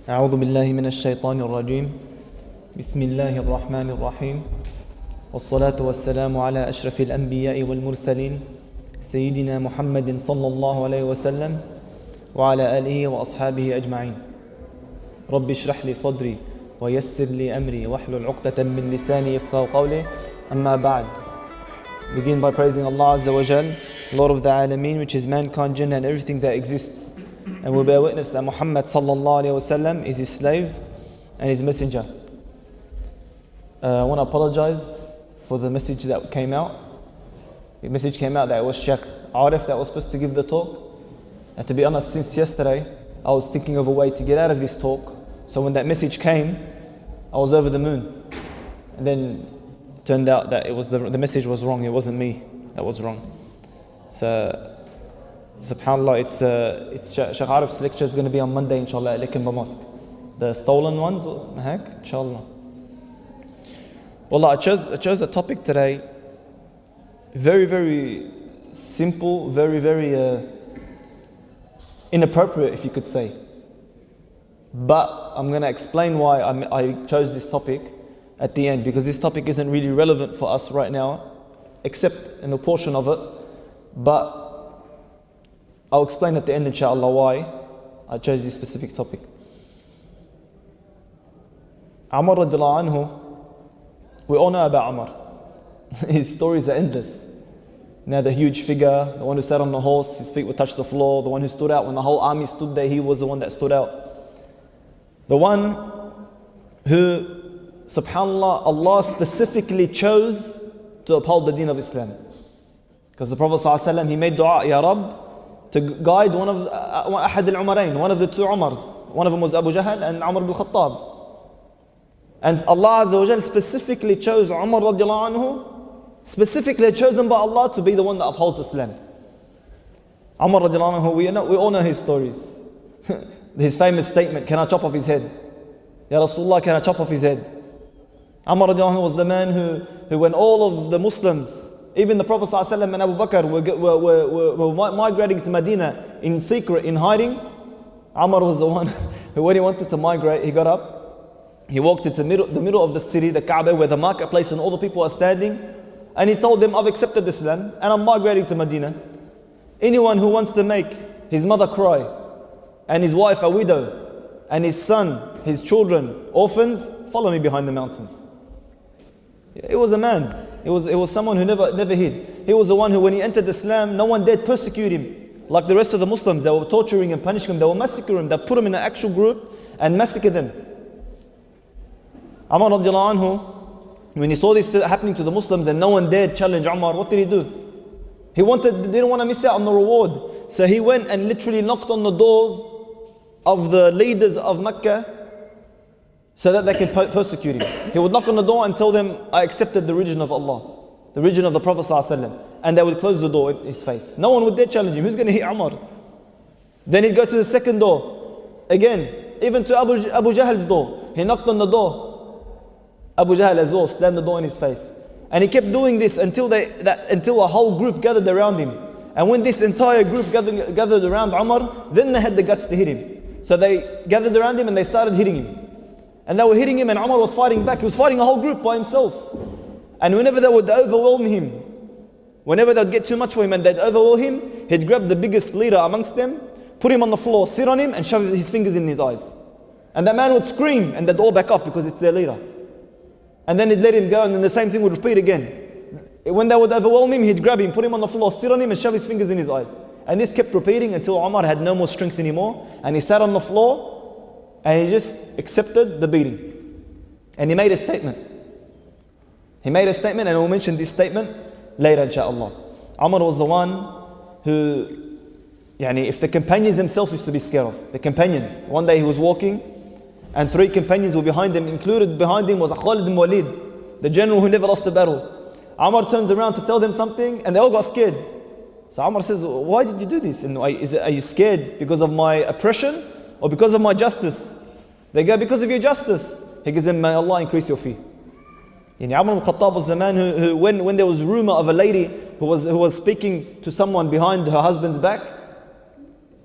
أعوذ بالله من الشيطان الرجيم بسم الله الرحمن الرحيم والصلاة والسلام على أشرف الأنبياء والمرسلين سيدنا محمد صلى الله عليه وسلم وعلى آله وأصحابه أجمعين رب اشرح لي صدري ويسر لي أمري واحلل عقدة من لساني يفقهوا قولي أما بعد. Begin by praising Allah Azza wa Jal, Lord of the Alameen, which is mankind, jinn and everything that exists. And we'll bear witness that Muhammad sallallahu alayhi wa sallam is his slave and his messenger. I want to apologize for the message that came out. The message came out that it was Sheikh Arif that was supposed to give the talk. And to be honest, since yesterday, I was thinking of a way to get out of this talk. So when that message came, I was over the moon. And then it turned out that it was the message was wrong. It wasn't me that was wrong. So SubhanAllah, it's Sheikh Arif's lecture is going to be on Monday, inshallah, at Likimba Mosque. The stolen ones, inshallah. Wallah, I chose a topic today, very, very simple, very, very inappropriate, if you could say. But I'm going to explain why I chose this topic at the end, because this topic isn't really relevant for us right now, except in a portion of it. But I'll explain at the end, inshallah, why I chose this specific topic. Umar radiallahu anhu, we all know about Umar. His stories are endless. Now the huge figure, the one who sat on the horse, his feet would touch the floor, the one who stood out when the whole army stood there, he was the one that stood out. The one who, subhanAllah, Allah specifically chose to uphold the deen of Islam. Because the Prophet ﷺ, he made dua, Ya Rabb, to guide one of Ahad al-Umarain, one of the two Umars. One of them was Abu Jahl and Umar ibn Khattab. And Allah Azza wa Jal specifically chose Umar radiallahu anhu, specifically chosen by Allah to be the one that upholds Islam. Umar radiallahu anhu, we all know his stories. His famous statement, can I chop off his head? Ya Rasulullah, can I chop off his head? Umar radiallahu anhu was the man who when all of the Muslims, even the Prophet ﷺ and Abu Bakr were migrating to Medina in secret, in hiding, Umar was the one who, when he wanted to migrate, he got up, he walked into the middle of the city, the Kaaba, where the marketplace and all the people are standing, and he told them, I've accepted Islam and I'm migrating to Medina. Anyone who wants to make his mother cry, and his wife a widow, and his son, his children, orphans, follow me behind the mountains. It was a man. It was someone who never hid. He was the one who, when he entered Islam, no one dared persecute him. Like the rest of the Muslims, they were torturing and punishing him. They were massacring him. They put him in an actual group and massacred them. Umar radiallahu anhu, when he saw this happening to the Muslims and no one dared challenge Umar, what did he do? He didn't want to miss out on the reward. So he went and literally knocked on the doors of the leaders of Mecca so that they could persecute him. He would knock on the door and tell them, I accepted the religion of Allah, the religion of the Prophet ﷺ. And they would close the door in his face. No one would dare challenge him. Who's going to hit Umar? Then he'd go to the second door. Again, even to Abu Jahl's door. He knocked on the door. Abu Jahl as well slammed the door in his face. And he kept doing this until a whole group gathered around him. And when this entire group gathered around Umar, then they had the guts to hit him. So they gathered around him and they started hitting him. And they were hitting him and Umar was fighting back. He was fighting a whole group by himself. And whenever they would overwhelm him, whenever they'd get too much for him and they'd overwhelm him, he'd grab the biggest leader amongst them, put him on the floor, sit on him and shove his fingers in his eyes. And that man would scream and they'd all back off because it's their leader. And then he'd let him go and then the same thing would repeat again. When they would overwhelm him, he'd grab him, put him on the floor, sit on him and shove his fingers in his eyes. And this kept repeating until Umar had no more strength anymore. And he sat on the floor and he just accepted the beating. And he made a statement. He made a statement and we'll mention this statement later, inshaAllah. Umar was the one who, if the companions themselves used to be scared of. The companions. One day he was walking and 3 companions were behind him. Included behind him was Khalid ibn Walid, the general who never lost a battle. Umar turns around to tell them something and they all got scared. So Umar says, why did you do this? And are you scared because of my oppression or because of my justice? They go, because of your justice. He gives them, may Allah increase your fee. Umar ibn Khattab was the man who when there was rumor of a lady who was speaking to someone behind her husband's back,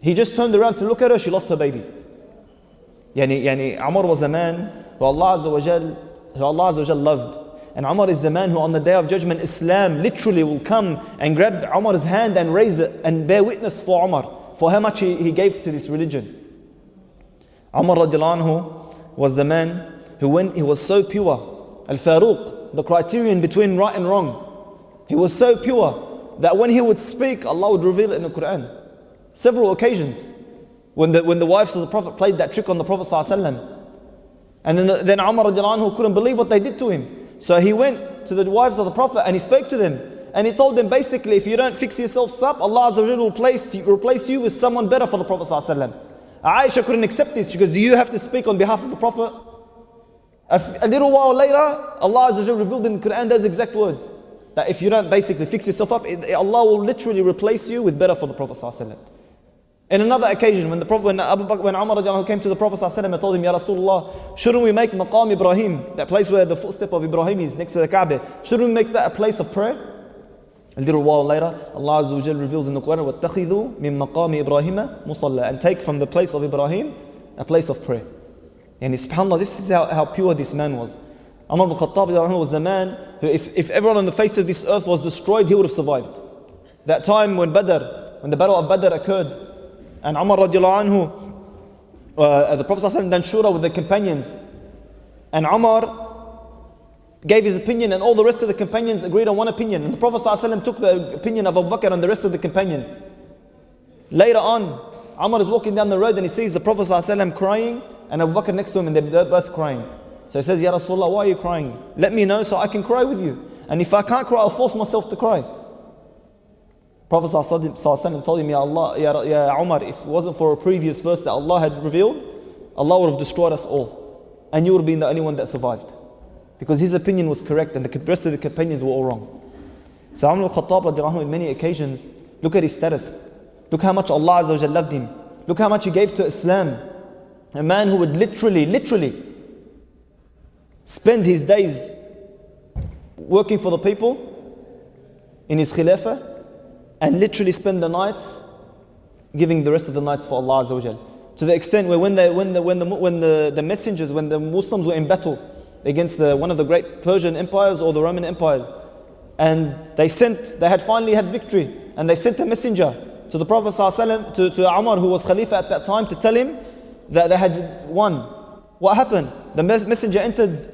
he just turned around to look at her, she lost her baby. Yani Umar was a man who Allah Azza wa Jal loved. And Umar is the man who on the day of judgment, Islam literally will come and grab Umar's hand and raise it and bear witness for Umar, for how much he gave to this religion. Umar radiallahu anhu was the man who, when he was so pure, Al-Faruq, the criterion between right and wrong, he was so pure that when he would speak, Allah would reveal it in the Quran. Several occasions when the wives of the Prophet played that trick on the Prophet ﷺ. And then Umar radiallahu anhu couldn't believe what they did to him. So he went to the wives of the Prophet and he spoke to them. And he told them basically, if you don't fix yourselves up, Allah Azza wa Jalla will replace you with someone better for the Prophet ﷺ. Aisha couldn't accept this. She goes, do you have to speak on behalf of the Prophet? A little while later, Allah Azza wa Jalla revealed in the Quran those exact words. That if you don't basically fix yourself up, Allah will literally replace you with better for the Prophet ﷺ. In another occasion, when Umar came to the Prophet ﷺ and told him, Ya Rasulullah, shouldn't we make Maqam Ibrahim, that place where the footstep of Ibrahim is next to the Kaaba, shouldn't we make that a place of prayer? A little while later, Allah Azza wa Jalla reveals in the Quran, وَاتَّخِذُوا مِن مَقَامِ إِبْرَاهِيمَ مُصَلَّى, and take from the place of Ibrahim a place of prayer. And subhanAllah, this is how pure this man was. Umar ibn Khattab was the man who, if everyone on the face of this earth was destroyed, he would have survived. That time when the battle of Badr occurred, and Umar radiallahu anhu, the Prophet ﷺ done shura with the companions, and Umar gave his opinion and all the rest of the companions agreed on one opinion, and the Prophet ﷺ took the opinion of Abu Bakr and the rest of the companions. Later on, Umar is walking down the road and he sees the Prophet ﷺ crying and Abu Bakr next to him, and they're both crying. So he says, Ya Rasulullah, why are you crying? Let me know so I can cry with you. And if I can't cry, I'll force myself to cry. Prophet ﷺ told him, Ya Allah, Ya Umar, if it wasn't for a previous verse that Allah had revealed, Allah would have destroyed us all. And you would have been the only one that survived. Because his opinion was correct and the rest of the companions were all wrong. So Umar al-Khattab radiallahu anhu, in many occasions, look at his status. Look how much Allah Azza wa Jalla loved him. Look how much he gave to Islam. A man who would literally spend his days working for the people in his khilafah, and literally spend the nights giving the rest of the nights for Allah Azza wa Jal. To the extent where when the messengers, when the Muslims were in battle against one of the great Persian empires or the Roman empires, and they had finally had victory, and they sent a messenger to the Prophet ﷺ, to Umar, who was Khalifa at that time, to tell him that they had won. What happened? The messenger entered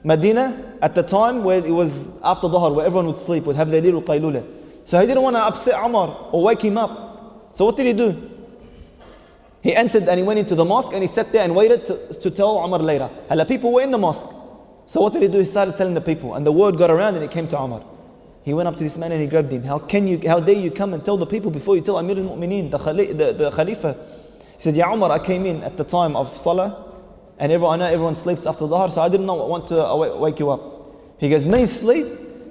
Medina at the time where it was after Dhuhr, where everyone would sleep, would have their little qaylula. So he didn't want to upset Umar or wake him up. So what did he do? He entered and he went into the mosque and he sat there and waited to tell Umar later. Hala, people were in the mosque. So what did he do? He started telling the people, and the word got around and it came to Umar. He went up to this man and he grabbed him. How dare you come and tell the people before you tell Amir al-Mu'mineen, the Khalifa? He said, Ya Umar, I came in at the time of Salah, and I know everyone sleeps after Dhuhr, so I didn't want to wake you up. He goes, me sleep?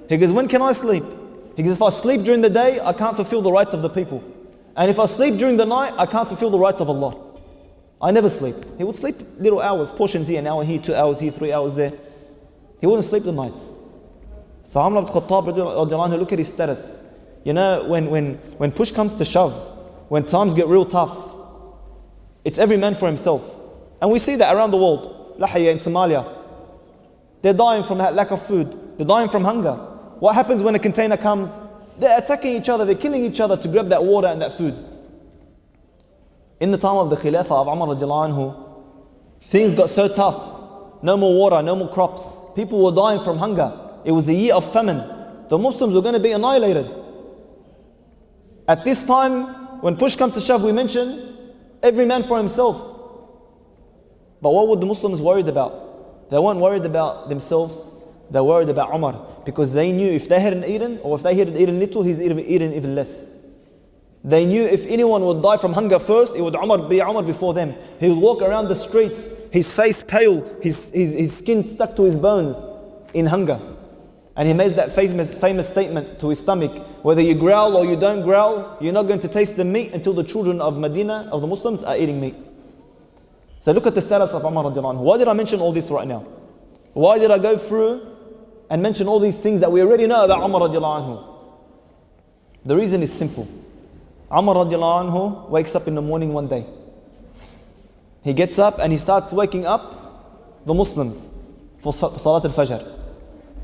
He goes, when can I sleep? He goes, if I sleep during the day, I can't fulfill the rights of the people. And if I sleep during the night, I can't fulfill the rights of Allah. I never sleep. He would sleep little hours, portions here, an hour here, 2 hours here, 3 hours there. He wouldn't sleep the nights. So Umar ibn Khattab, look at his status. You know, when push comes to shove, when times get real tough, it's every man for himself. And we see that around the world. Lahaya in Somalia, they're dying from lack of food. They're dying from hunger. What happens when a container comes? They're attacking each other, they're killing each other to grab that water and that food. In the time of the Khilafah of Umar radiallahu anhu, things got so tough. No more water, no more crops. People were dying from hunger. It was a year of famine. The Muslims were going to be annihilated. At this time, when push comes to shove, we mention every man for himself. But what were the Muslims worried about? They weren't worried about themselves. They were worried about Umar, because they knew if they hadn't eaten, or if they hadn't eaten little, he's eaten even less. They knew if anyone would die from hunger first, it would be Umar before them. He would walk around the streets, his face pale, his skin stuck to his bones in hunger. And he made that famous statement to his stomach, whether you growl or you don't growl, you're not going to taste the meat until the children of Medina, of the Muslims, are eating meat. So look at the status of Umar radiallahu anhu. Why did I mention all this right now? Why did I go through and mention all these things that we already know about Umar radiallahu anhu? The reason is simple. Umar radiallahu anhu wakes up in the morning one day. He gets up and he starts waking up the Muslims for Salat al-Fajr.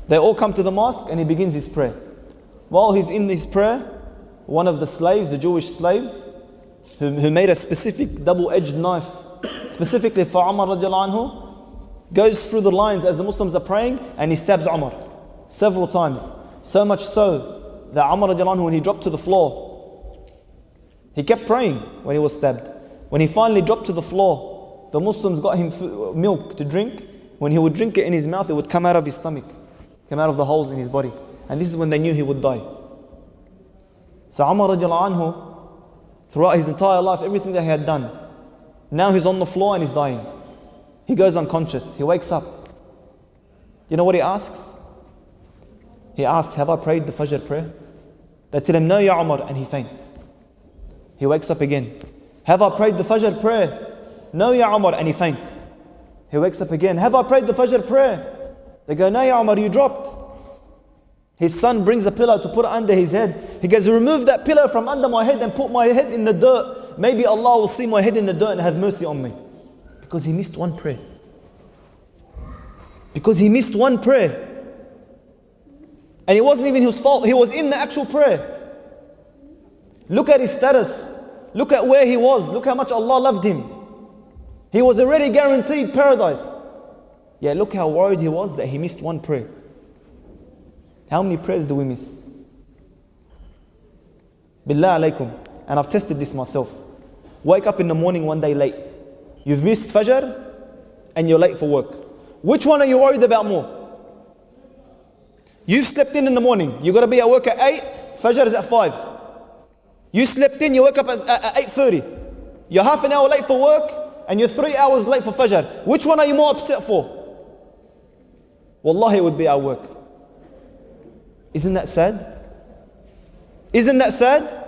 They all come to the mosque and he begins his prayer. While he's in his prayer, one of the slaves, the Jewish slaves, who made a specific double-edged knife specifically for Umar radiallahu anhu, goes through the lines as the Muslims are praying and he stabs Umar several times. So much so that Umar radiallahu anhu, when he dropped to the floor, he kept praying when he was stabbed. When he finally dropped to the floor, the Muslims got him milk to drink. When he would drink it in his mouth, it would come out of his stomach, come out of the holes in his body. And this is when they knew he would die. So Umar radiallahu anhu, throughout his entire life, everything that he had done, now he's on the floor and he's dying. He goes unconscious. He wakes up. You know what he asks? He asks, have I prayed the Fajr prayer? They tell him, no, Ya Umar, and he faints. He wakes up again. Have I prayed the Fajr prayer? No, Ya Umar, and he faints. He wakes up again. Have I prayed the Fajr prayer? They go, no, Ya Umar, you dropped. His son brings a pillow to put it under his head. He goes, remove that pillow from under my head and put my head in the dirt. Maybe Allah will see my head in the dirt and have mercy on me. Because he missed one prayer. Because he missed one prayer. And it wasn't even his fault. He was in the actual prayer. Look at his status. Look at where he was. Look how much Allah loved him. He was already guaranteed paradise. Yeah, look how worried he was that he missed one prayer. How many prayers do we miss? Billah alaykum. And I've tested this myself. Wake up in the morning one day late. You've missed Fajr and you're late for work. Which one are you worried about more? You've slept in the morning. You've got to be at work at 8. Fajr is at 5. You slept in, you wake up at 8:30. You're half an hour late for work and you're 3 hours late for Fajr. Which one are you more upset for? Wallahi, it would be our work. Isn't that sad? Isn't that sad?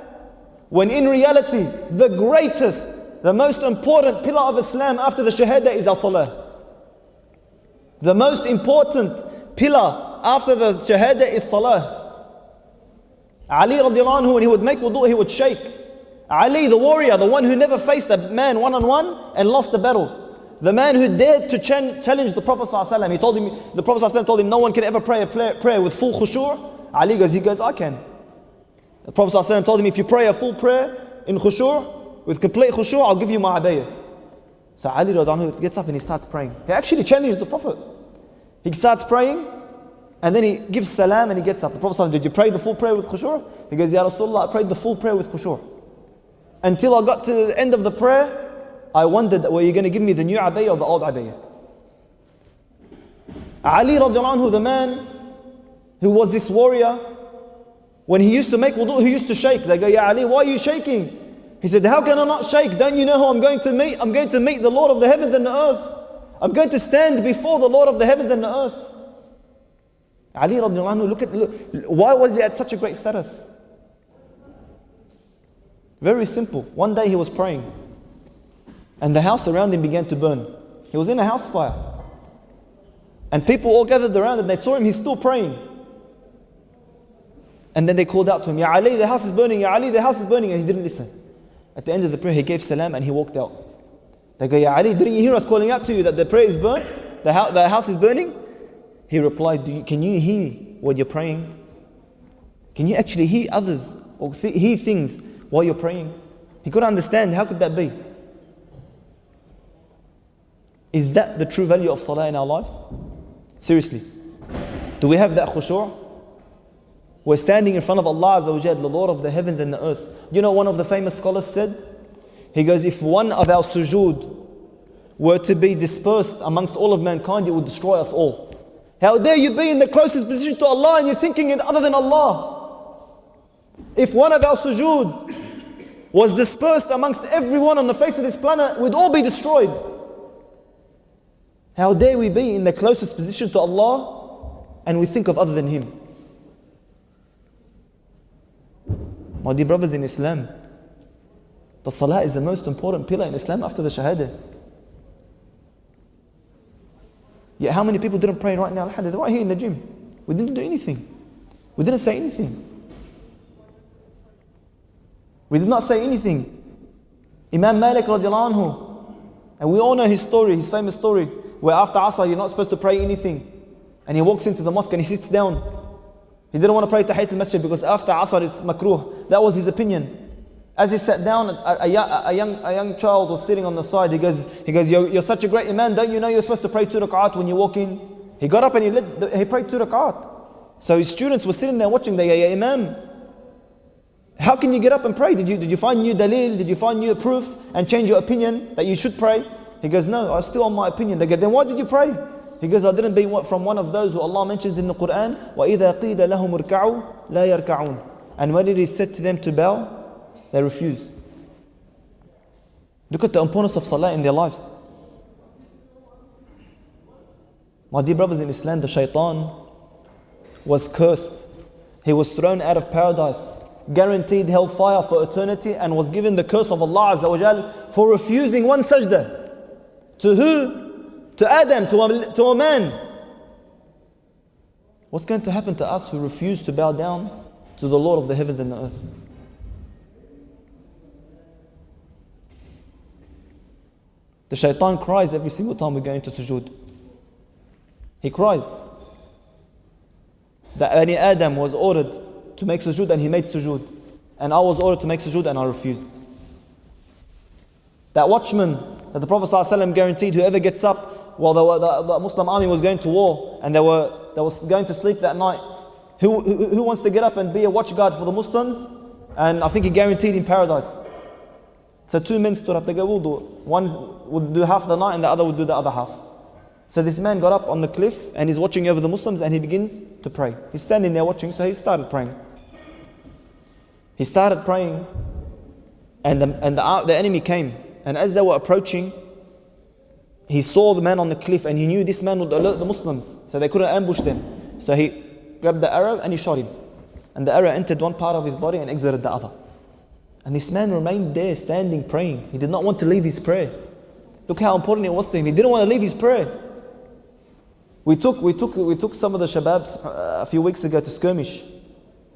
When in reality, the greatest, the most important pillar of Islam after the Shahada is our Salah. The most important pillar after the Shahada is Salah. Ali radiallahu anhu, when he would make wudu, he would shake. Ali, the warrior, the one who never faced a man one-on-one and lost the battle. The man who dared to challenge the Prophet ﷺ. The Prophet ﷺ told him, no one can ever pray a prayer with full khushu'. Ali goes, I can. The Prophet ﷺ told him, if you pray a full prayer in khushu', with complete khushu', I'll give you my abayah. So Ali gets up and he starts praying. He actually challenged the Prophet. He starts praying and then he gives salam and he gets up. The Prophet ﷺ, did you pray the full prayer with khushu'? He goes, Ya Rasulullah, I prayed the full prayer with khushu'. Until I got to the end of the prayer, I wondered, were you going to give me the new abayah or the old abayah? Ali radiallahu anhu, the man who was this warrior, when he used to make wudu, he used to shake. They go, Ya Ali, why are you shaking? He said, how can I not shake? Don't you know who I'm going to meet? I'm going to meet the Lord of the heavens and the earth. I'm going to stand before the Lord of the heavens and the earth. Ali radiallahu anhu, look, why was he at such a great status? Very simple. One day he was praying and the house around him began to burn. He was in a house fire. And people all gathered around and they saw him, he's still praying. And then they called out to him, Ya Ali, the house is burning, Ya Ali, the house is burning, and he didn't listen. At the end of the prayer, he gave salam and he walked out. They go, Ya Ali, didn't you hear us calling out to you that the prayer is burnt? The house is burning? He replied, can you hear what you're praying? Can you actually hear others or hear things while you're praying? He couldn't understand, how could that be? Is that the true value of salah in our lives? Seriously. Do we have that khushu'? We're standing in front of Allah Azza wa Jal, the Lord of the heavens and the earth. You know, one of the famous scholars said, he goes, if one of our sujood were to be dispersed amongst all of mankind, it would destroy us all. How dare you be in the closest position to Allah and you're thinking it other than Allah? If one of our sujood was dispersed amongst everyone on the face of this planet, we'd all be destroyed. How dare we be in the closest position to Allah and we think of other than Him? My dear brothers in Islam, the salah is the most important pillar in Islam after the shahada. Yet how many people didn't pray right now? They're right here in the gym. We didn't do anything. We didn't say anything. We did not say anything. Imam Malik radiallahu anhu, And we all know his story, his famous story, where after Asr you're not supposed to pray anything. And he walks into the mosque and he sits down. He didn't want to pray Tahiyyat al-Masjid because after Asr it's makruh. That was his opinion. As he sat down, a young child was sitting on the side. He goes, you're such a great imam, don't you know you're supposed to pray 2 rak'at when you walk in? He got up and he prayed 2 rak'at. So his students were sitting there watching. They go, Ya Imam, how can you get up and pray? Did you find new dalil? Did you find new proof and change your opinion that you should pray? He goes, no, I'm still on my opinion. They go, then why did you pray? He goes, I didn't be from one of those who Allah mentions in the Quran, وَإِذَا قِيلَ لَهُمُ ارْكَعُوا لَا يَرْكَعُونَ. And when it is said to them to bow, they refuse. Look at the importance of salah in their lives. My dear brothers in Islam, the shaitan was cursed. He was thrown out of paradise, guaranteed hellfire for eternity, and was given the curse of Allah Azza wa Jal for refusing one sajda. To who? To Adam, to a man. What's going to happen to us who refuse to bow down to the Lord of the heavens and the earth? The shaitan cries every single time we go into sujood. He cries. That Bani Adam was ordered to make sujood and he made sujood. And I was ordered to make sujood and I refused. That watchman that the Prophet ﷺ guaranteed, whoever gets up while the Muslim army was going to war and they was going to sleep that night, who wants to get up and be a watchguard for the Muslims? And I think he guaranteed in paradise. So 2 men stood up, they go, we'll do it. One would do half the night and the other would do the other half. So this man got up on the cliff and he's watching over the Muslims and he begins to pray. He's standing there watching, so he started praying. He started praying and the enemy came. And as they were approaching, he saw the man on the cliff and he knew this man would alert the Muslims, so they couldn't ambush them. So he grabbed the arrow and he shot him. And the arrow entered one part of his body and exited the other. And this man remained there standing praying. He did not want to leave his prayer. Look how important it was to him. He didn't want to leave his prayer. We took some of the shababs a few weeks ago to skirmish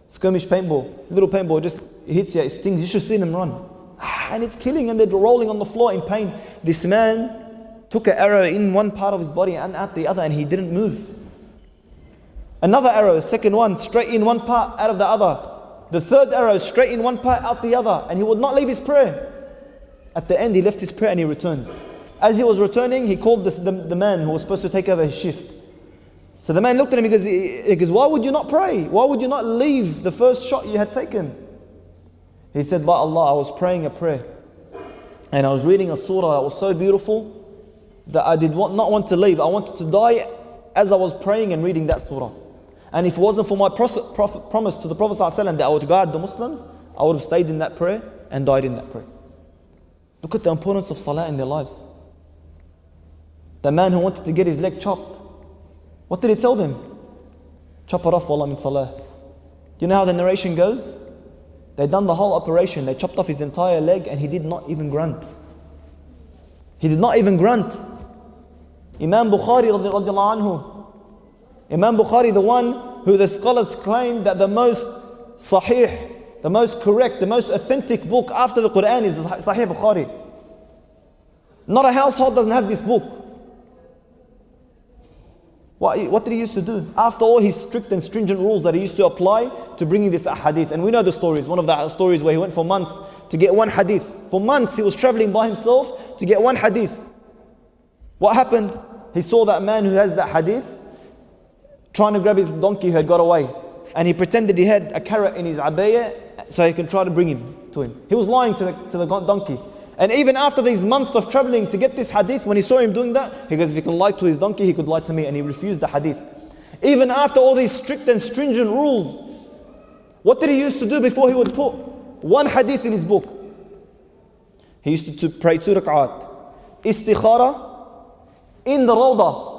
paintball. Little paintball just hits you, it stings. You should see them run. And it's killing and they're rolling on the floor in pain. This man took an arrow in one part of his body and out the other and he didn't move. Another arrow, second one, straight in one part, out of the other. The third arrow, straight in one part, out the other. And he would not leave his prayer. At the end, he left his prayer and he returned. As he was returning, he called the man who was supposed to take over his shift. So the man looked at him, he goes, why would you not pray? Why would you not leave the first shot you had taken? He said, by Allah, I was praying a prayer. And I was reading a surah that was so beautiful that I did not want to leave. I wanted to die as I was praying and reading that surah. And if it wasn't for my promise to the Prophet ﷺ that I would guard the Muslims, I would have stayed in that prayer and died in that prayer. Look at the importance of salah in their lives. The man who wanted to get his leg chopped, what did he tell them? Chop it off while I'm in salah. You know how the narration goes? They done the whole operation. They chopped off his entire leg and he did not even grunt. He did not even grunt. Imam Bukhari radiallahu anhu. Imam Bukhari, the one who the scholars claim that the most sahih, the most correct, the most authentic book after the Quran is Sahih Bukhari. Not a household doesn't have this book. What did he used to do? After all his strict and stringent rules that he used to apply to bringing this hadith. And we know the stories. One of the stories where he went for months to get one hadith. For months he was traveling by himself to get one hadith. What happened? He saw that man who has that hadith trying to grab his donkey who had got away. And he pretended he had a carrot in his abaya so he can try to bring him to him. He was lying to the donkey. And even after these months of traveling to get this hadith, when he saw him doing that, he goes, if he can lie to his donkey, he could lie to me. And he refused the hadith. Even after all these strict and stringent rules, what did he used to do before he would put one hadith in his book? He used to pray 2 rak'at. Istikhara in the Rawdah.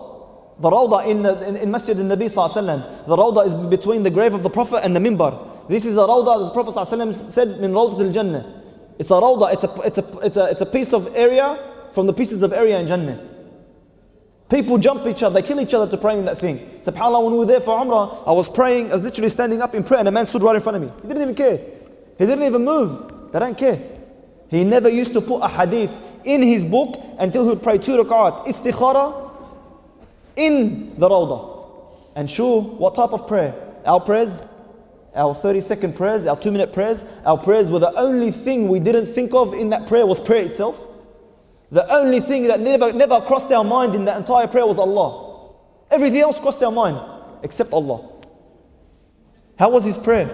The Rawdah in Masjid al-Nabi sallallahu alayhi wa sallam. The Rawdah is between the grave of the Prophet and the Mimbar. This is a Rawdah that the Prophet sallallahu alayhi wa sallam said, min Rawdat al-Jannah. It's a Rawdah, it's a piece of area from the pieces of area in Jannah. People jump each other, they kill each other to pray in that thing. SubhanAllah, when we were there for Umrah, I was praying, I was literally standing up in prayer and a man stood right in front of me. He didn't even care. He didn't even move. They don't care. He never used to put a hadith in his book until he would pray 2 rak'at istikhara in the Rawdah. And sure, what type of prayer? Our prayers, our 30-second prayers, our 2-minute prayers, our prayers were the only thing we didn't think of in that prayer was prayer itself. The only thing that never crossed our mind in that entire prayer was Allah. Everything else crossed our mind except Allah. How was his prayer?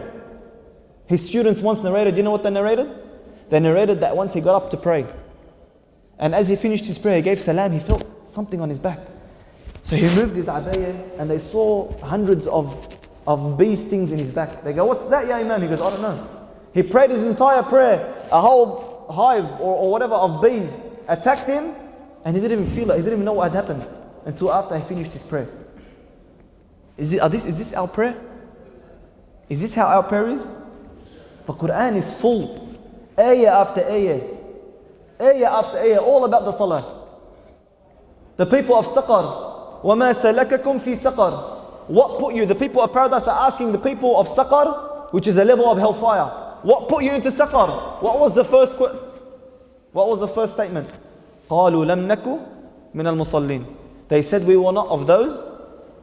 His students once narrated, you know what they narrated? They narrated that once he got up to pray, and as he finished his prayer, he gave salam, he felt something on his back. So he moved his abayah and they saw hundreds of bee stings in his back. They go, what's that, ya Imam? He goes, I don't know. He prayed his entire prayer, a whole hive or whatever of bees attacked him, and he didn't even feel it. He didn't even know what had happened until after he finished his prayer. Is this our prayer? Is this how our prayer is? The Quran is full, ayah after ayah, ayah after ayah, all about the salah. The people of Saqar, وَمَا سَلَكَكُمْ فِي سَقَرٍ. What put you, the people of paradise are asking the people of Saqar, which is a level of hellfire, what put you into Saqar? What was the first statement? قَالُوا لَمْ نَكُ مِنَ الْمُصَلِّينَ. They said we were not of those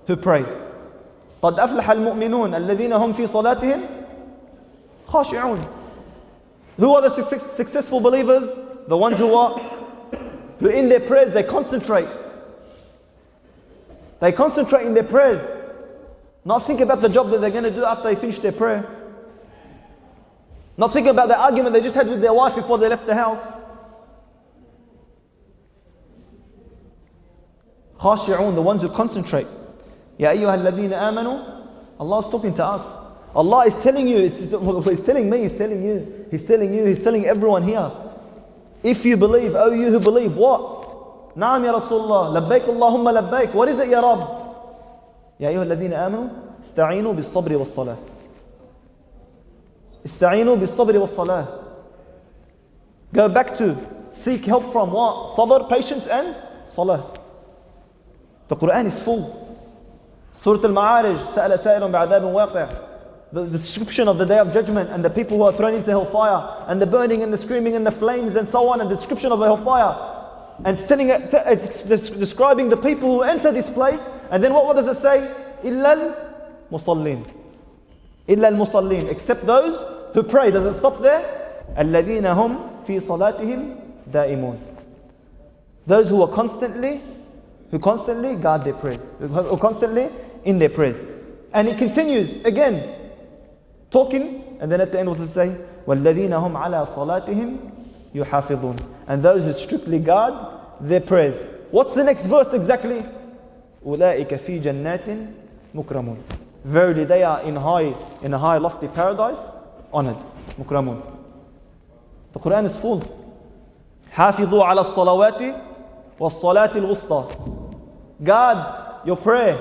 who pray. قَدْ أَفْلَحَ الْمُؤْمِنُونَ الَّذِينَ هُمْ فِي صَلَاتِهِمْ خَاشِعُونَ. Who are the successful believers? The ones who in their prayers they concentrate. They concentrate in their prayers. Not think about the job that they're going to do after they finish their prayer. Not think about the argument they just had with their wife before they left the house. خاشعون, the ones who concentrate. Ya ayyuha alladhina amanu. Allah is talking to us. Allah is telling you, He's telling me, He's telling you, He's telling you, He's telling everyone here. If you believe, oh you who believe, what? Naam ya Rasulullah, labbaik Allahumma labbaik. What is it ya Rabb? Ya ayyuha alladhina amanu, ista'inu bis sabri was salah. Ista'inu bis sabri was salah. Go back to, seek help from what? Sabr, patience and salah. The Quran is full. Surah Al-Ma'arij, سأل سائل بعذاب واقع. The description of the day of judgment and the people who are thrown into hellfire and the burning and the screaming and the flames and so on, and the description of the hellfire. And it's describing the people who enter this place. And then what does it say? إِلَّا الْمُصَلِّينَ. إِلَّا الْمُصَلِّينَ. Except those who pray. Does it stop there? الَّذِينَ هُمْ فِي صَلَاتِهِمْ دَائِمُونَ. Those who constantly guard their prayers. Who constantly in their prayers. And it continues again. Talking, and then at the end what does it say? وَالَّذِينَ هُمْ عَلَى صَلَاتِهِمْ يُحَافِظُونَ. And those who strictly guard their prayers. What's the next verse exactly? أُولَٰئِكَ فِي جَنَّاتٍ مُكْرَمُونَ. Verily they are in a high lofty paradise, honored. مُكْرَمُونَ. The Quran is full. حَافِظُوا عَلَى الصَّلَوَاتِ وَالصَّلَاةِ الْوُسْطَى. Guard your prayer,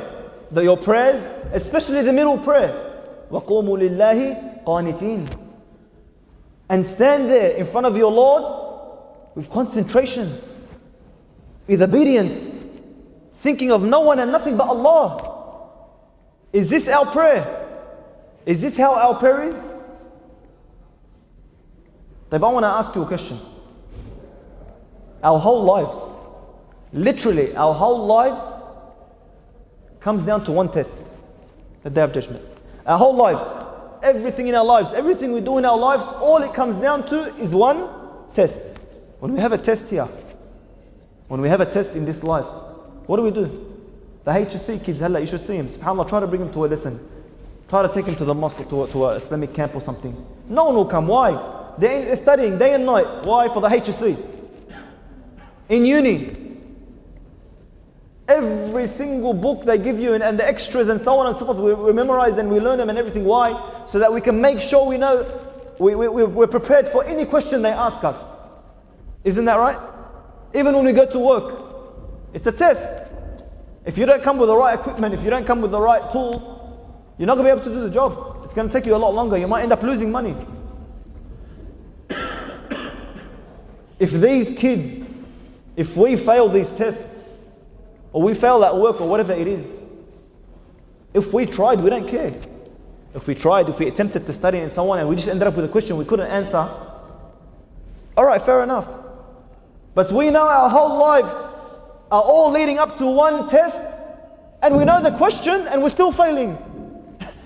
your prayers, especially the middle prayer. وَقُومُوا لِلَّهِ قَانِتِينَ. And stand there in front of your Lord with concentration, with obedience, thinking of no one and nothing but Allah. Is this our prayer? Is this how our prayer is? I want to ask you a question. Our whole lives, literally our whole lives, comes down to one test, the Day of Judgment. Our whole lives, everything in our lives, everything we do in our lives, all it comes down to is one test. When we have a test here, when we have a test in this life, what do? The HSC kids, you should see him. SubhanAllah, try to bring him to a lesson. Try to take him to the mosque or to an Islamic camp or something. No one will come. Why? They're studying day and night. Why? For the HSC. In uni, every single book they give you and the extras and so on and so forth, we memorize and we learn them and everything. Why? So that we can make sure we know, we're prepared for any question they ask us. Isn't that right? Even when we go to work, it's a test. If you don't come with the right equipment, if you don't come with the right tools, you're not going to be able to do the job. It's going to take you a lot longer. You might end up losing money. If these kids, if we fail these tests, or we fail at work or whatever it is, if we tried, we don't care. If we tried, if we attempted to study and so on, and we just ended up with a question we couldn't answer, alright, fair enough. But we know our whole lives are all leading up to one test, and we know the question and we're still failing.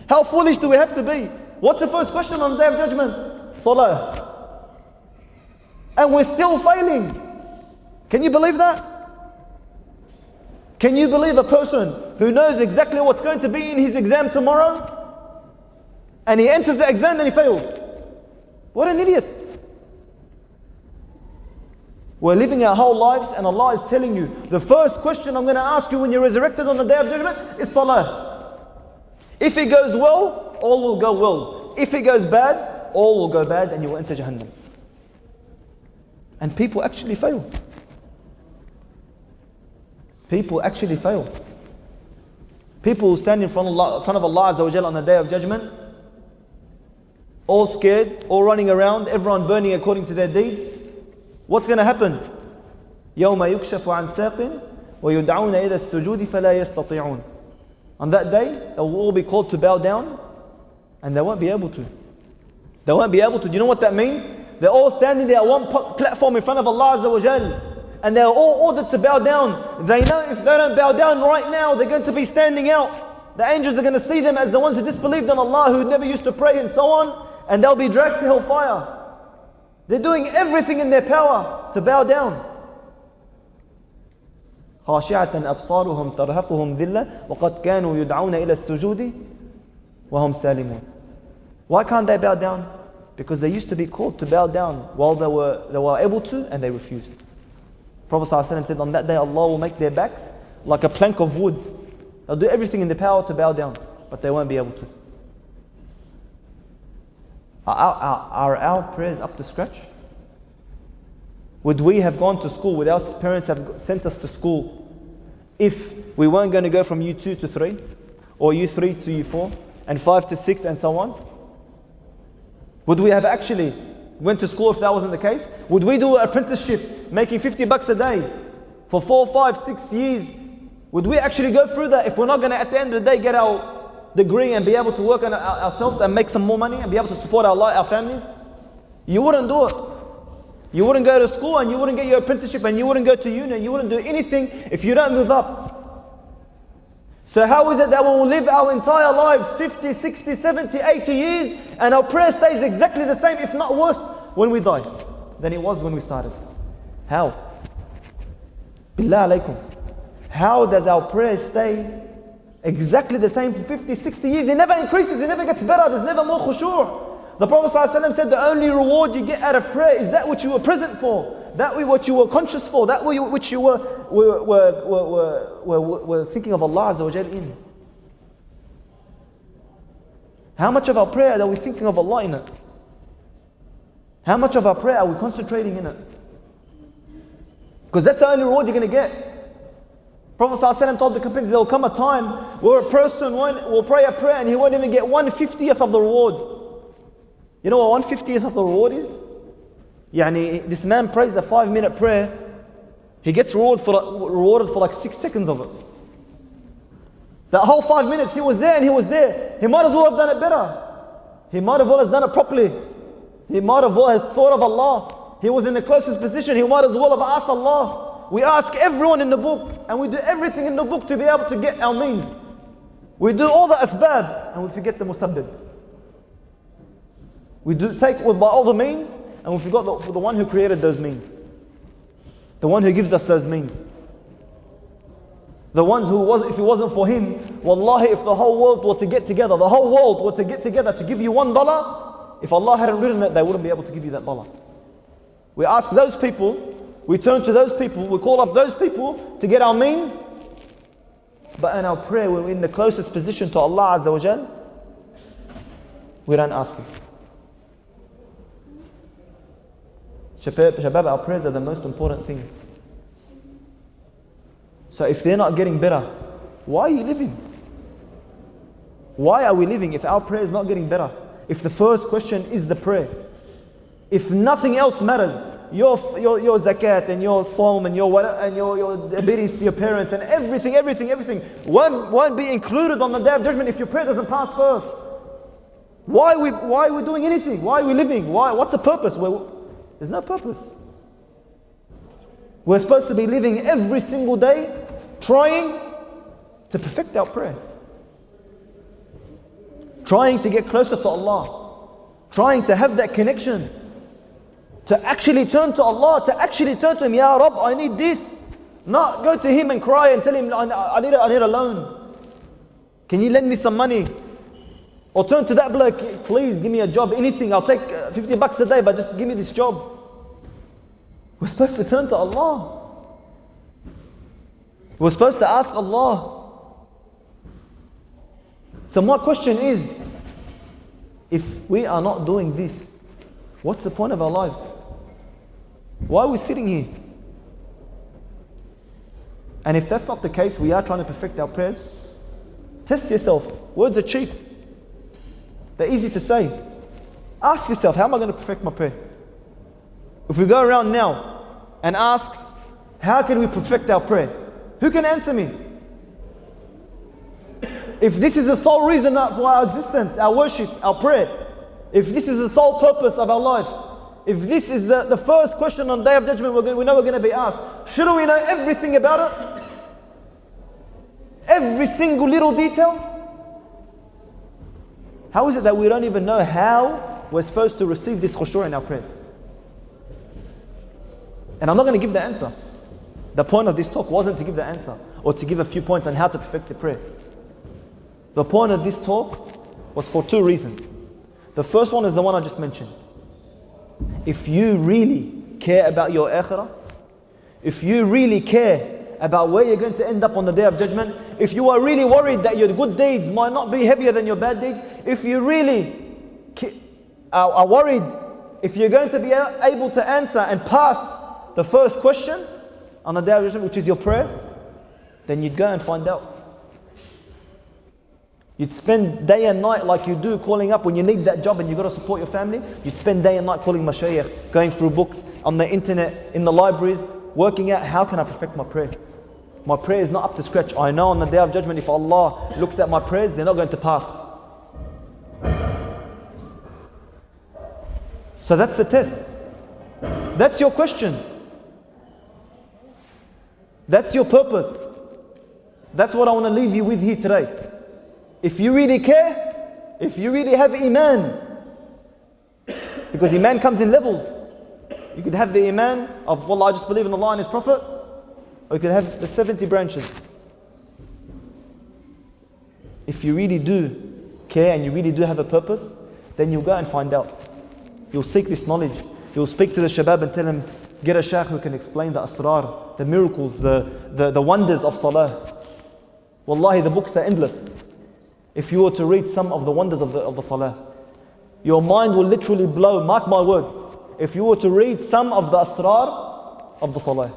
How foolish do we have to be? What's the first question on the Day of Judgment? Salah. And we're still failing. Can you believe that? Can you believe a person who knows exactly what's going to be in his exam tomorrow, and he enters the exam and he fails? What an idiot. We're living our whole lives and Allah is telling you, the first question I'm going to ask you when you're resurrected on the Day of Judgment is Salah. If it goes well, all will go well. If it goes bad, all will go bad and you will enter Jahannam. And people actually fail. People actually fail. People who stand in front of Allah Azza wa Jalla on the Day of Judgment, all scared, all running around, everyone burning according to their deeds. What's going to happen? يَوْمَ يُكْشَفُ عَنْ سَاقٍ وَيُدْعَوْنَ إِلَى السُّجُودِ فَلَا يَسْتَطِيعُونَ. On that day, they will all be called to bow down, and they won't be able to. They won't be able to. Do you know what that means? They're all standing there at one platform in front of Allah Azza wa Jal, and they're all ordered to bow down. They know if they don't bow down right now, they're going to be standing out. The angels are going to see them as the ones who disbelieved on Allah, who never used to pray and so on, and they'll be dragged to hellfire. They're doing everything in their power to bow down. خاشعة أبصارهم ترهقهم ذلة وقد كانوا يدعون إلى السجود وهم سالمون. Why can't they bow down? Because they used to be called to bow down while they were able to, and they refused. Prophet ﷺ said, on that day Allah will make their backs like a plank of wood. They'll do everything in their power to bow down, but they won't be able to. Are our prayers up to scratch? Would we have gone to school, would our parents have sent us to school if we weren't going to go from U2 to 3, or U3 to U4, and 5 to 6 and so on? Would we have actually went to school if that wasn't the case? Would we do an apprenticeship making $50 a day for 4, 5, 6 years? Would we actually go through that if we're not going to at the end of the day get our degree and be able to work on ourselves and make some more money and be able to support our families? You wouldn't do it. You wouldn't go to school and you wouldn't get your apprenticeship and you wouldn't go to uni and you wouldn't do anything if you don't move up. So how is it that we will live our entire lives 50, 60, 70, 80 years and our prayer stays exactly the same, if not worse, when we die than it was when we started? How? Billah alaykum. How does our prayer stay exactly the same for 50, 60 years? It never increases, it never gets better, there's never more khushu'. The Prophet ﷺ said the only reward you get out of prayer is that which you were present for, that which you were conscious for, that which you were thinking of Allah Azza wa Jal in. How much of our prayer are we thinking of Allah in it? How much of our prayer are we concentrating in it? Because that's the only reward you're going to get. Prophet ﷺ told the companions there will come a time where a person will pray a prayer and he won't even get 1/50th of the reward. You know what 1/50th of the reward is? Yani, this man prays a 5-minute prayer, he gets rewarded for like 6 seconds of it. That whole 5 minutes he was there and he was there. He might as well have done it better. He might as well have done it properly. He might as well have thought of Allah. He was in the closest position. He might as well have asked Allah. We ask everyone in the book and we do everything in the book to be able to get our means. We do all the asbab and we forget the musabbib. We do take by all the means and we forgot the one who created those means. The one who gives us those means. The ones who if it wasn't for him, wallahi, if the whole world were to get together, the whole world were to get together to give you $1, if Allah hadn't written it, they wouldn't be able to give you that dollar. We ask those people, we turn to those people, we call up those people to get our means, but in our prayer, we're in the closest position to Allah Azza wa Jal, we don't ask Him. Shabab, our prayers are the most important thing. So if they're not getting better, why are you living? Why are we living if our prayer is not getting better? If the first question is the prayer, if nothing else matters, your zakat and your psalm and your obedience to your parents and everything won't be included on the Day of Judgment if your prayer doesn't pass first. Why are we doing anything? Why are we living? What's the purpose? There's no purpose. We're supposed to be living every single day trying to perfect our prayer. Trying to get closer to Allah. Trying to have that connection. To actually turn to Allah, to actually turn to Him. Ya Rabb, I need this. Not go to Him and cry and tell Him, I need a loan. Can you lend me some money? Or turn to that bloke, please give me a job, anything. I'll take $50 a day, but just give me this job. We're supposed to turn to Allah. We're supposed to ask Allah. So my question is, if we are not doing this, what's the point of our lives? Why are we sitting here? And if that's not the case, we are trying to perfect our prayers. Test yourself. Words are cheap. They're easy to say. Ask yourself, how am I going to perfect my prayer? If we go around now and ask, how can we perfect our prayer? Who can answer me? If this is the sole reason for our existence, our worship, our prayer, if this is the sole purpose of our lives, if this is the first question on the Day of Judgment we know we're going to be asked, shouldn't we know everything about it? Every single little detail? How is it that we don't even know how we're supposed to receive this khushu' in our prayers? And I'm not going to give the answer. The point of this talk wasn't to give the answer or to give a few points on how to perfect the prayer. The point of this talk was for two reasons. The first one is the one I just mentioned. If you really care about your akhirah, if you really care about where you're going to end up on the Day of Judgment, if you are really worried that your good deeds might not be heavier than your bad deeds, if you really are worried if you're going to be able to answer and pass the first question on the Day of Judgment, which is your prayer, then you'd go and find out. You'd spend day and night like you do calling up when you need that job and you've got to support your family. You'd spend day and night calling mashayikh, going through books on the internet, in the libraries, working out how can I perfect my prayer. My prayer is not up to scratch. I know on the Day of Judgment, if Allah looks at my prayers, they're not going to pass. So that's the test. That's your question. That's your purpose. That's what I want to leave you with here today. If you really care, if you really have Iman, because Iman comes in levels. You could have the Iman of, Wallah, I just believe in Allah and His Prophet, or you could have the 70 branches. If you really do care and you really do have a purpose, then you'll go and find out. You'll seek this knowledge. You'll speak to the shabab and tell them, get a shaykh who can explain the asrar, the miracles, the wonders of salah. Wallahi, the books are endless. If you were to read some of the wonders of the salah, your mind will literally blow, mark my words. If you were to read some of the asrar of the salah.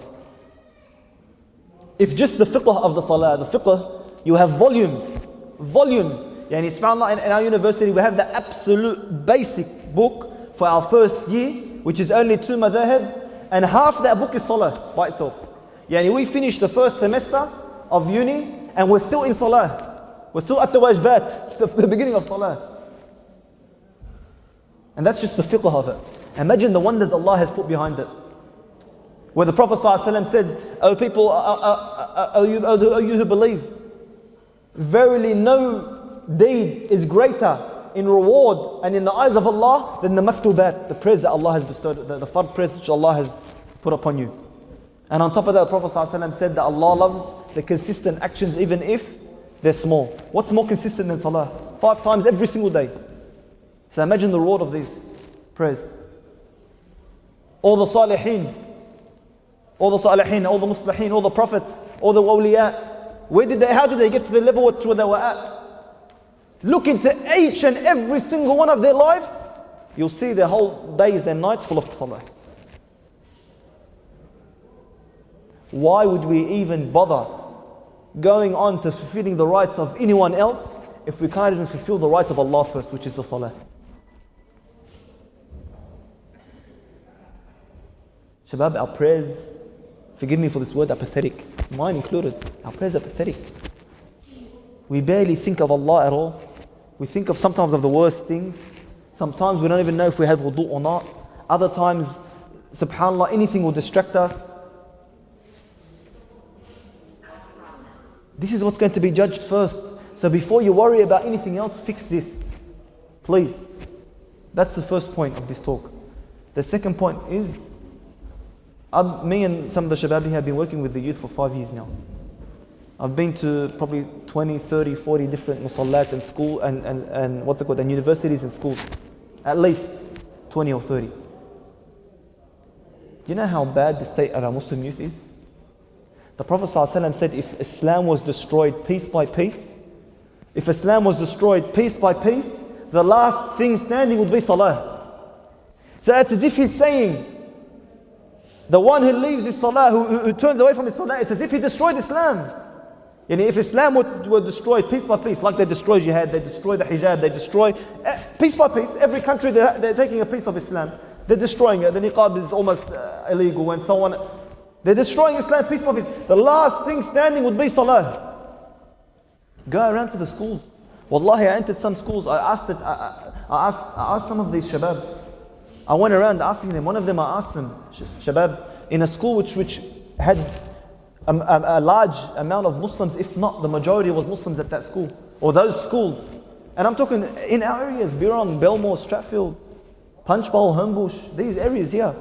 If just the fiqh of the salah, the fiqh, you have volumes. Yani subhanAllah, in our university we have the absolute basic book for our first year, which is only 2 madhahib, and half that book is salah by itself. Yani we finished the first semester of uni and we're still in salah. We're still at the wajbat, the beginning of salah. And that's just the fiqh of it. Imagine the wonders Allah has put behind it. Where the Prophet ﷺ said, O people, O you who believe, verily no deed is greater in reward and in the eyes of Allah than the maktubat, the prayers that Allah has bestowed, the fard prayers which Allah has put upon you. And on top of that, the Prophet ﷺ said that Allah loves the consistent actions even if they're small. What's more consistent than salah? 5 times every single day. So imagine the reward of these prayers. All the salihin, all the muslihin, all the prophets, all the awliya, how did they get to the level where they were at? Look into each and every single one of their lives, you'll see their whole days and nights full of salah. Why would we even bother going on to fulfilling the rights of anyone else if we can't even fulfill the rights of Allah first, which is the salah? Shabab, our prayers, forgive me for this word, are pathetic. Mine included. Our prayers are pathetic. We barely think of Allah at all. We think of sometimes of the worst things. Sometimes we don't even know if we have wudu or not. Other times, subhanAllah, anything will distract us. This is what's going to be judged first. So before you worry about anything else, fix this. Please. That's the first point of this talk. The second point is, me and some of the Shababi have been working with the youth for 5 years now. I've been to probably 20, 30, 40 different musallat and school and what's it called, and universities and schools. At least 20 or 30. Do you know how bad the state of our Muslim youth is? The Prophet ﷺ said, if Islam was destroyed piece by piece, if Islam was destroyed piece by piece, the last thing standing would be salah. So it's as if he's saying, the one who leaves his salah, who turns away from his salah, it's as if he destroyed Islam. Yani if Islam were destroyed piece by piece, like they destroy jihad, they destroy the hijab, they destroy piece by piece, every country they're taking a piece of Islam, they're destroying it, the niqab is almost illegal and so on. They're destroying Islam piece by piece. The last thing standing would be salah. Go around to the schools. Wallahi, I entered some schools, I asked some of these shabab. I went around asking them, one of them I asked them, shabab, in a school which had a large amount of Muslims, if not the majority was Muslims at that school, or those schools. And I'm talking in our areas, Birong, Belmore, Stratfield, Punchbowl, Homebush, these areas here.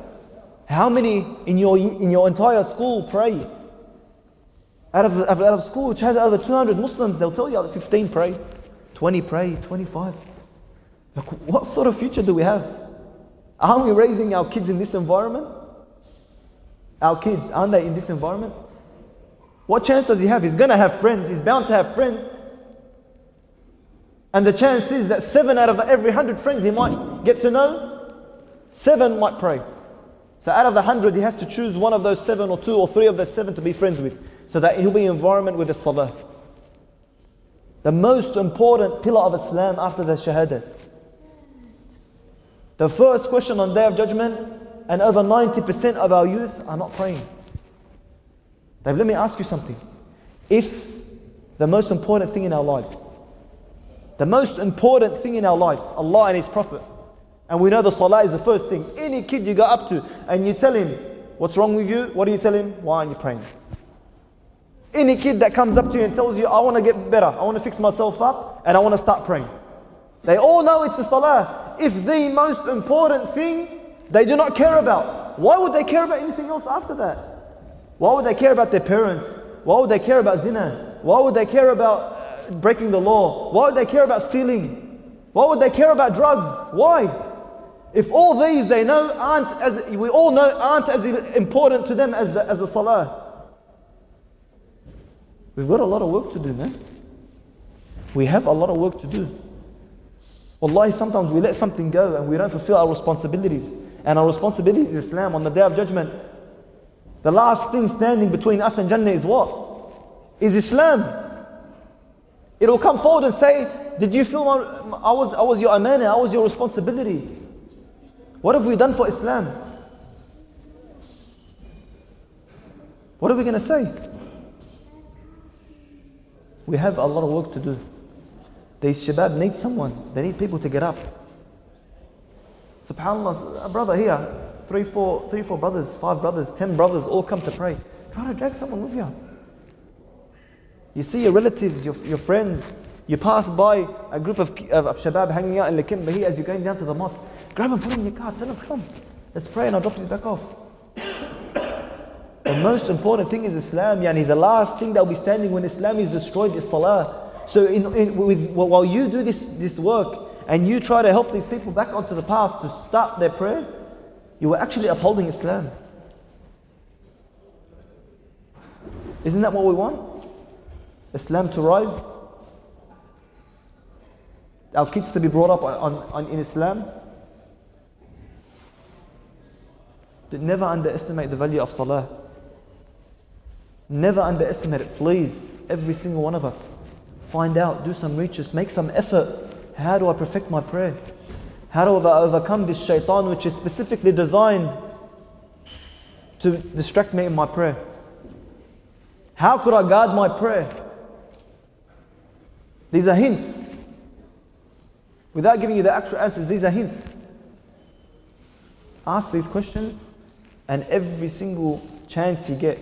How many in your entire school pray? Out of school which has over 200 Muslims, they'll tell you 15 pray, 20 pray, 25. Look, what sort of future do we have? Are we raising our kids in this environment? Our kids, aren't they in this environment? What chance does he have? He's going to have friends. He's bound to have friends. And the chance is that 7 out of every 100 friends he might get to know, 7 might pray. So out of the 100, he has to choose one of those 7 or 2 or 3 of those 7 to be friends with, so that he'll be in environment with the salah. The most important pillar of Islam after the shahada. The first question on Day of Judgment, and over 90% of our youth are not praying. Let me ask you something. If the most important thing in our lives, the most important thing in our lives, Allah and His Prophet, and we know the salah is the first thing. Any kid you go up to and you tell him, what's wrong with you? What do you tell him? Why aren't you praying? Any kid that comes up to you and tells you, I want to get better, I want to fix myself up, and I want to start praying. They all know it's the salah. If the most important thing they do not care about, why would they care about anything else after that? Why would they care about their parents? Why would they care about zina? Why would they care about breaking the law? Why would they care about stealing? Why would they care about drugs? Why? If all these they know we all know aren't as important to them as the salah. We've got a lot of work to do, man. We have a lot of work to do. Wallahi, sometimes we let something go and we don't fulfill our responsibilities. And our responsibility is Islam. On the Day of Judgment, the last thing standing between us and Jannah is what? Is Islam. It will come forward and say, did you feel I was your amana, I was your responsibility. What have we done for Islam? What are we going to say? We have a lot of work to do. These shabab need someone. They need people to get up. SubhanAllah, a brother here, 3, 4 brothers, 5 brothers, 10 brothers all come to pray. Try to drag someone with you. You see your relatives, your friends, you pass by a group of shabab hanging out in Lakimba here as you're going down to the mosque. Grab them, put them in your car, tell them, come, let's pray and I'll drop you back off. The most important thing is Islam. Yani the last thing that will be standing when Islam is destroyed is salah. So while you do this work and you try to help these people back onto the path to start their prayers, you are actually upholding Islam. Isn't that what we want? Islam to rise? Our kids to be brought up in Islam? Never underestimate the value of salah. Never underestimate it, please. Every single one of us. Find out, do some research, make some effort. How do I perfect my prayer? How do I overcome this shaitan which is specifically designed to distract me in my prayer? How could I guard my prayer? These are hints. Without giving you the actual answers, these are hints. Ask these questions, and every single chance you get,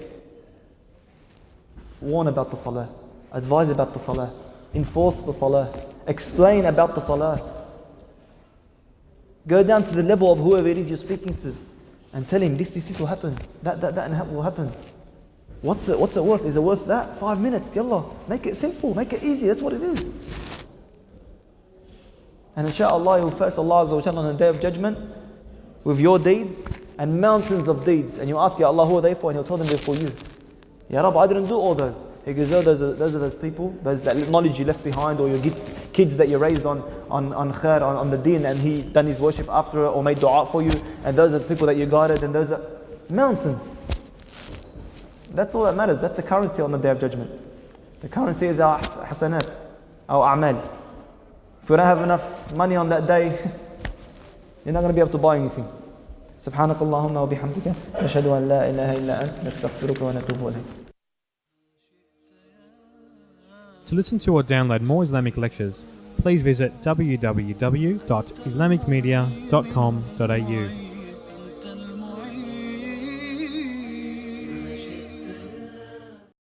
warn about the salah. Advise about the salah. Enforce the salah. Explain about the salah. Go down to the level of whoever it is you're speaking to and tell him this will happen. That will happen. What's it worth? Is it worth that? 5 minutes, yallah. Make it simple, make it easy, that's what it is. And inshaAllah, you will face Allah Azza wa Jalla on the Day of Judgment with your deeds and mountains of deeds. And you ask, Ya Allah, who are they for? And He'll tell them they're for you. Ya Rabbi, I didn't do all those. He goes, oh, those are those people, that knowledge you left behind, or your kids that you raised on khair, on the deen, and he done his worship after it, or made dua for you, and those are the people that you guided, and those are mountains. That's all that matters. That's the currency on the Day of Judgment. The currency is our hasanat, our a'mal. If we don't have enough money on that day, you're not going to be able to buy anything. سبحانك اللهم وبحمدك نشهد أن لا إله إلا أنت نستغفرك ونتوب إليك. To listen to or download more Islamic lectures, please visit www.islamicmedia.com.au.